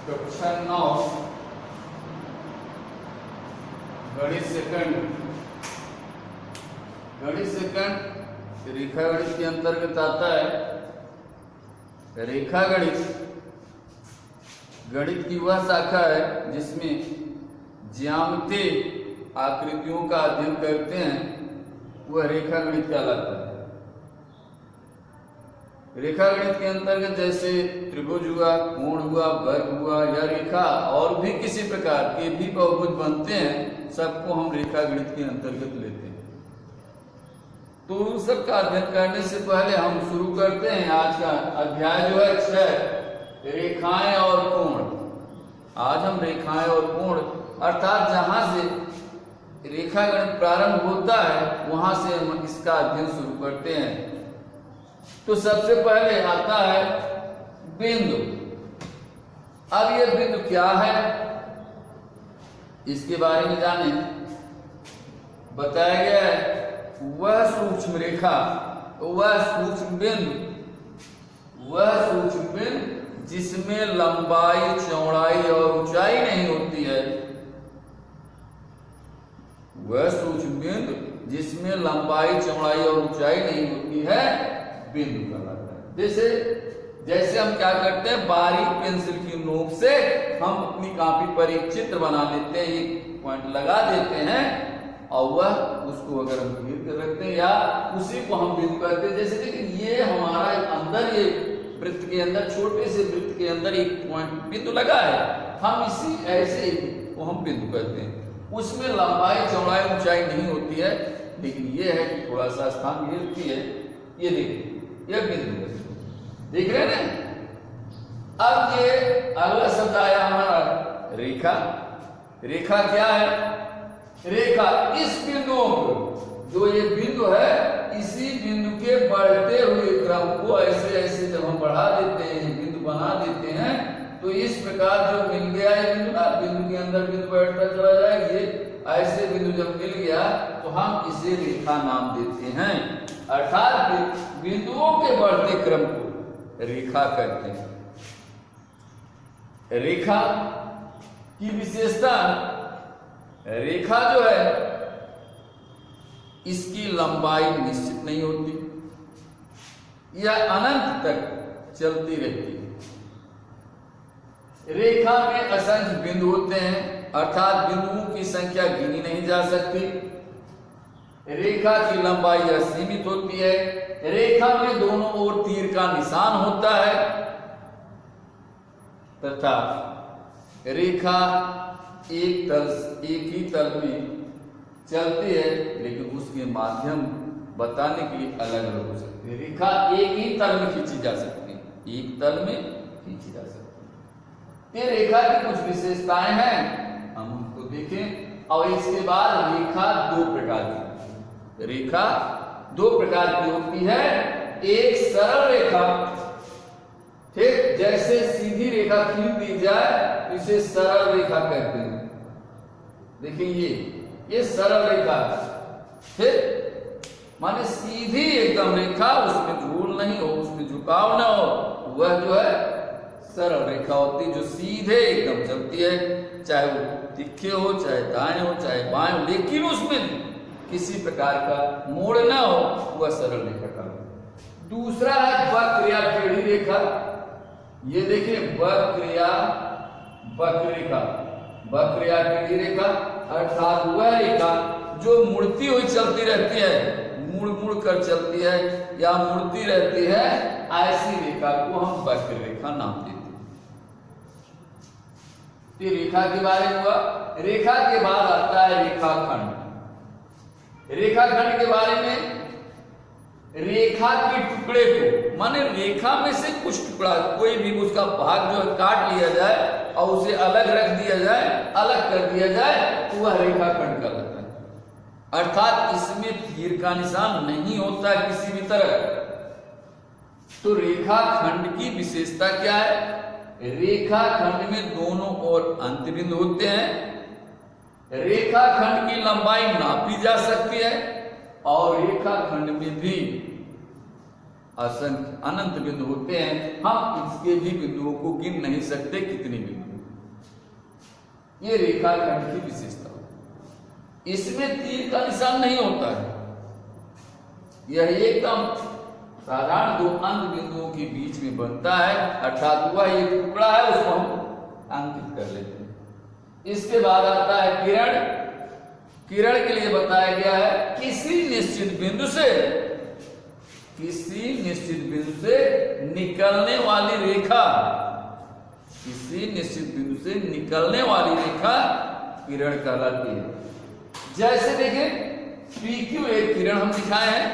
कक्षा 9 गणित सेकंड रेखा गणित के अंतर्गत आता है। रेखा गणित की वह शाखा है जिसमें ज्यामितीय आकृतियों का अध्ययन करते हैं, वह रेखा गणित कहलाता है। रेखा गणित के अंतर्गत जैसे त्रिभुज हुआ, कोण हुआ, वर्ग हुआ या रेखा और भी किसी प्रकार के भी बहुभुज बनते हैं, सबको हम रेखा गणित के अंतर्गत लेते हैं। तो उन सब का अध्ययन करने से पहले हम शुरू करते हैं आज का अध्याय जो है 6 रेखाएं और कोण। आज हम रेखाएं और कोण अर्थात जहां से रेखा गणित प्रारंभ होता है वहां से हम इसका अध्ययन शुरू करते हैं। तो सबसे पहले आता है बिंदु। अब ये बिंदु क्या है इसके बारे में जाने बताया गया है। वह सूक्ष्म रेखा, वह सूक्ष्म बिंदु जिसमें लंबाई, चौड़ाई और ऊंचाई नहीं होती है। वह सूक्ष्म बिंदु जिसमें लंबाई, चौड़ाई और ऊंचाई नहीं होती है बिंदु कहलाता है। जैसे हम क्या करते हैं, बारीक पेंसिल की नोक से हम अपनी कॉपी पर एक चित्र बना लेते हैं, एक पॉइंट लगा देते हैं और वह उसको अगर हम घेर कर रखते हैं या उसी को हम बिंदु कहते हैं। जैसे देखिए ये हमारा अंदर, ये वृत्त के अंदर, छोटे से वृत्त के अंदर एक पॉइंट बिंदु लगा है, हम इसी ऐसे को हम बिंदु कहते हैं। उसमें लंबाई, चौड़ाई, ऊंचाई नहीं होती है, लेकिन ये है कि थोड़ा सा स्थान घेरती है। ये देखिए यह बिंदु है, देख रहे हैं। अब ये अगला शब्द आया हमारा रेखा। रेखा क्या है? रेखा इस बिंदु को, जो ये बिंदु है, इसी बिंदु के बढ़ते हुए क्रम को ऐसे ऐसे जब हम बढ़ा देते हैं, बिंदु बना देते हैं, तो इस प्रकार जो मिल गया है बिंदु ना, बिंदु के अंदर बिंदु बढ़ता चला जाएगा। ये ऐसे बिंदु जब मिल गया तो हम इसे रेखा नाम देते हैं। अर्थात बिंदुओं के बढ़ते क्रम को रेखा कहते हैं। रेखा की विशेषता, रेखा जो है इसकी लंबाई निश्चित नहीं होती, यह अनंत तक चलती रहती है। रेखा में असंख्य बिंदु होते हैं, अर्थात बिंदुओं की संख्या गिनी नहीं जा सकती। रेखा की लंबाई असीमित होती है। रेखा में दोनों ओर तीर का निशान होता है तथा रेखा एक ही तल में चलती है, लेकिन उसके माध्यम बताने के लिए अलग अलग हो सकती है। रेखा एक ही तल में खींची जा सकती है, एक तल में खींची जा सकती है। ये रेखा की कुछ विशेषताएं हैं, हम उनको देखें। और इसके बाद रेखा दो प्रकार की होती है। एक सरल रेखा, ठीक, जैसे सीधी रेखा खींच दी जाए इसे सरल रेखा कहते हैं। देखिए ये सरल रेखा, ठीक, माने सीधी एकदम रेखा, उसमें झूल नहीं हो, उसमें झुकाव ना हो, वह जो है सरल रेखा होती है, जो सीधे एकदम चलती है, चाहे वो तिखे हो, चाहे दाएं हो, चाहे बाएं हो, लेकिन उसमें किसी प्रकार का मोड़ ना हो, वह सरल रेखा का। दूसरा है वक्र या टेढ़ी रेखा। ये देखिए वक्र या टेढ़ी रेखा अर्थात वह रेखा जो मुड़ती हुई चलती रहती है, मुड़ कर चलती है या मुड़ती रहती है, ऐसी रेखा को हम वक्र रेखा नाम देते हैं। तो रेखा के बारे में हुआ। रेखा के बाद आता है रेखाखंड। रेखाखंड के बारे में, रेखा के टुकड़े को, माने रेखा में से कुछ टुकड़ा, कोई भी उसका भाग जो काट लिया जाए और उसे अलग रख दिया जाए, अलग कर दिया जाए, तो वह रेखाखंड कहलाता है। अर्थात इसमें तीर का निशान नहीं होता किसी भी तरह। तो रेखाखंड की विशेषता क्या है? रेखाखंड में दोनों ओर अंतबिंदु होते हैं। रेखाखंड की लंबाई नापी जा सकती है और रेखाखंड में भी असंख्य अनंत बिंदु होते हैं। हम इसके भी बिंदुओं को गिन नहीं सकते कितने बिंदु। ये रेखाखंड की विशेषता है। इसमें तीर का निशान नहीं होता है, यह एकदम साधारण दो अंत बिंदुओं के बीच में बनता है, अर्थात वह एक टुकड़ा है, उसको हम अंकित कर लेते हैं। इसके बाद आता है किरण। किरण के लिए बताया गया है किसी निश्चित बिंदु से निकलने वाली रेखा, किसी निश्चित बिंदु से निकलने वाली रेखा किरण कहलाती है। जैसे देखें PQ एक किरण हम दिखाए हैं,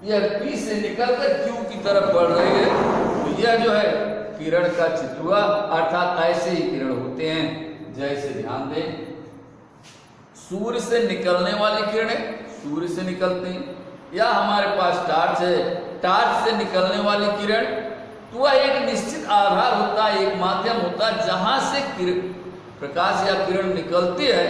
यह P से निकलकर Q की तरफ बढ़ रही है, तो यह जो है किरण का चित्र हुआ, अर्थात ऐसे ही किरण होते हैं। जैसे ध्यान दें, सूर्य से निकलने वाली किरणें सूर्य से निकलती हैं, या हमारे पास टार्च है, टार्च से निकलने वाली किरण, तो वह एक निश्चित आधार होता है, एक माध्यम होता है जहां से प्रकाश या किरण निकलती है।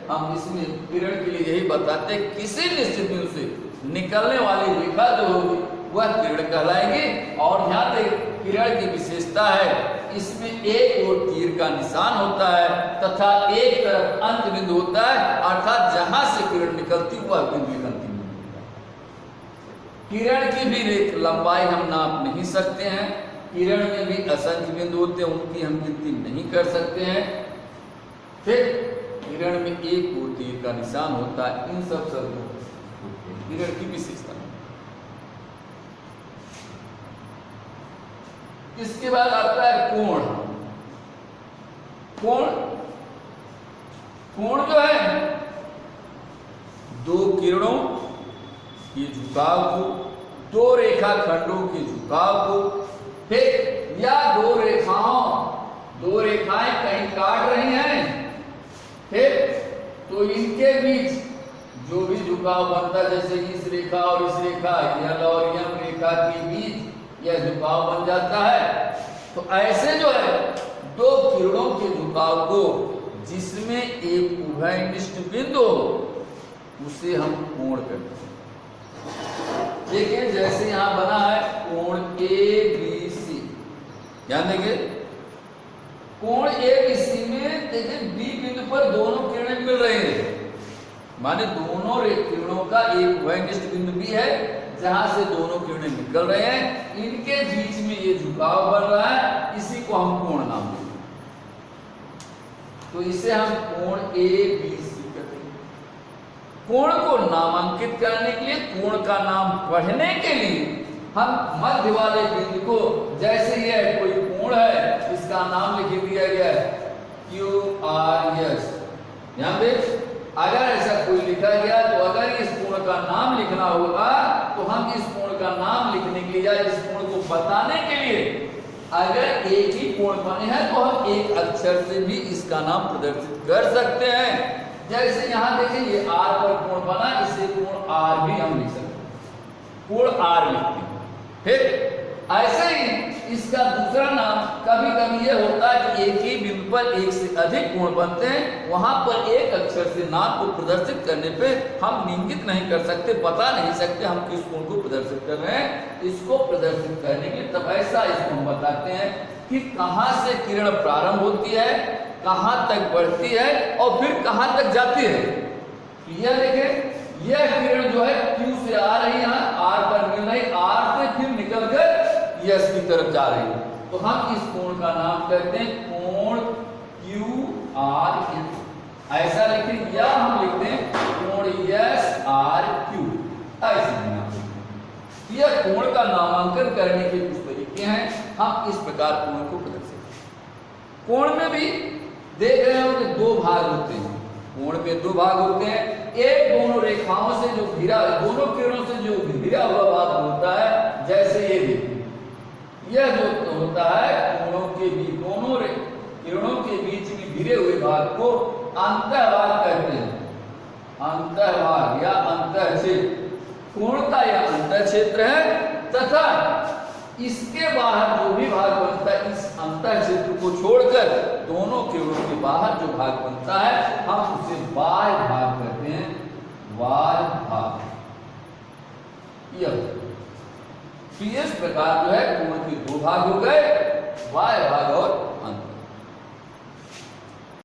हम इसमें किरण के लिए यही बताते हैं किसी निश्चित बिंदु से निकलने वाली रेखा जो होगी वह किरण कहलाएगी। और ध्यान दें, किरण की विशेषता है इसमें एक ओर तीर का निशान होता है तथा एक तरफ अंत बिंदु होता है, अर्थात जहां से किरण निकलती वह बिंदु एक अंतिम बिंदु होता है। किरण की भी लंबाई हम नाप नहीं सकते हैं, किरण में भी असंख्य बिंदु होते हैं, उनकी हम गिनती नहीं कर सकते हैं। फिर किरण में एक ओर तीर का निशान होता है, इन सब किरण की विशेषता। इसके बाद आता है कोण। कोण जो है दो किरणों के झुकाव को, दो रेखाखंडों के झुकाव को, फिर या दो रेखाएं कहीं काट रही हैं, फिर तो इनके बीच जो भी झुकाव बनता है, जैसे इस रेखा और इस रेखा, यल और यम रेखा के बीच यह झुकाव बन जाता है। तो ऐसे जो है दो किरणों के झुकाव को जिसमें एक उभयनिष्ठ बिंदु उसे हम कोण कहते हैं। देखिए जैसे यहां बना है कोण ABC, ध्यान देंगे कोण ABC में देखिए B बिंदु पर दोनों किरणें मिल रही हैं, माने दोनों किरणों का एक उभयनिष्ठ बिंदु भी है जहां से दोनों किरणें निकल रहे हैं, इनके बीच में ये झुकाव बन रहा है, इसी को हम कोण नाम देते हैं। तो इसे हम कोण ABC कहते हैं। कोण को नामांकित करने के लिए, कोण का नाम पढ़ने के लिए हम मध्य वाले बिंदु को, जैसे यह कोई कोण है इसका नाम लिख दिया गया है QRS, ध्यान दें अगर ऐसा कोई लिखा गया तो अगर इस कोण का नाम लिखना होगा तो हम इस कोण का नाम लिखने के लिए या इस कोण को बताने के लिए अगर एक ही कोण बने हैं तो हम एक अक्षर से भी इसका नाम प्रदर्शित कर सकते हैं। जैसे यहाँ देखिए ये R पर कोण बना, इसे कोण R भी हम लिख सकते हैं, कोण R लिखते हैं। फिर ऐसे ही इसका दूसरा नाम कभी कभी यह होता है कि एक ही बिंदु पर एक से अधिक कोण बनते हैं, वहां पर एक अक्षर से नाम को प्रदर्शित करने पे हम इंगित नहीं कर सकते, बता नहीं सकते हम किस कोण को प्रदर्शित कर रहे हैं। इसको प्रदर्शित करने के लिए तब ऐसा इसको हम बताते हैं कि कहां से किरण प्रारंभ होती है, कहां तक बढ़ती है और फिर कहां तक जाती है। यह देखें यह किरण जो है Q से आ रही है, R पर मिल रही, R से फिर निकलकर S की तरफ जा रही है, तो हम इस कोण का नाम कहते हैं कोण QRS, ऐसा लिखें, या हम लिखते हैं कोण SRQ, ऐसे यह कोण का नामांकन करने के कुछ तरीके हैं। हम इस प्रकार कोण को प्रदर्शित। कोण में भी देख रहे हो कि दो भाग होते हैं, कोण में दो भाग होते हैं, एक दोनों रेखाओं से जो घिरा, दोनों किरणों से जो घिरा हुआ भाग होता है, जैसे ये देखिए यह जो होता है कोणों के बीच, दोनों किरणों के बीच में घिरे हुए भाग को अंतःभाग कहते हैं, अंतःभाग या अंतःक्षेत्र। कोण का यह अंतःक्षेत्र है तथा इसके बाहर जो भी भाग बनता है, इस अंतःक्षेत्र को छोड़कर दोनों किरणों के बाहर जो भाग बनता है हम उसे बाह्य भाग कहते हैं, बाह्य भाग। इस प्रकार जो है कोण के दो भाग हो गए, बाह्य भाग और अंत।